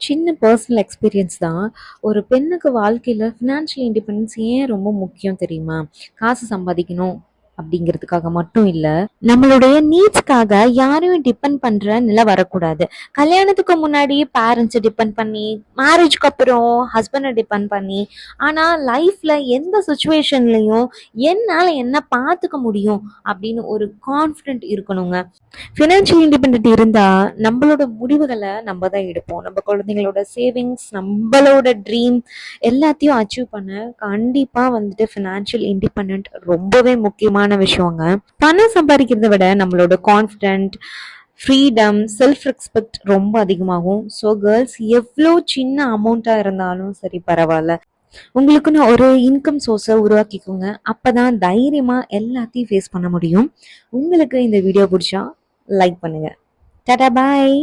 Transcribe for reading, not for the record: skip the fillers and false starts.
சின்ன personal experience தான். ஒரு பெண்ணுக்கு வாழ்க்கையில ஃபினான்ஷியல் இண்டிபெண்டன்ஸ் ஏன் ரொம்ப முக்கியம் தெரியுமா? காசு சம்பாதிக்கணும் அப்படிங்கிறதுக்காக மட்டும் இல்ல. நம்மளுடைய நீட்ஸ்க்காக யாரையும் டிபெண்ட் பண்ற நிலை வரக்கூடாது. கல்யாணத்துக்கு முன்னாடி பேரண்ட்ஸை டிபெண்ட் பண்ணி, மேரேஜ்க்கு அப்புறம் ஹஸ்பண்டை டிபெண்ட் பண்ணி, ஆனா லைஃப்ல எந்த சுச்சுவேஷன்லயும் என்னால என்ன பார்த்துக்க முடியும் அப்படின்னு ஒரு கான்ஃபிடென்ட் இருக்கணுங்க. ஃபினான்ஷியல் இண்டிபெண்ட் இருந்தா நம்மளோட முடிவுகளை நம்ம தான் எடுப்போம். நம்ம குழந்தைங்களோட சேவிங்ஸ், நம்மளோட ட்ரீம் எல்லாத்தையும் அச்சீவ் பண்ண கண்டிப்பா வந்துட்டு ஃபினான்ஷியல் இண்டிபெண்ட் ரொம்பவே முக்கியமான விஷயங்க. பணம் சம்பாதிக்கிறத விட நம்மளோட கான்ஃபிடென்ட், ஃப்ரீடம், செல்ஃப் ரெஸ்பெக்ட் ரொம்ப அதிகமாகும். ஸோ கேர்ள்ஸ் எவ்வளோ சின்ன அமௌண்ட்டாக இருந்தாலும் சரி பரவாயில்ல, உங்களுக்குன்னு ஒரு இன்கம் சோர்ஸை உருவாக்கிக்கோங்க. அப்பதான் தைரியமா எல்லாத்தையும் ஃபேஸ் பண்ண முடியும். உங்களுக்கு இந்த வீடியோ பிடிச்சா லைக் பண்ணுங்க. டாடா பாய்.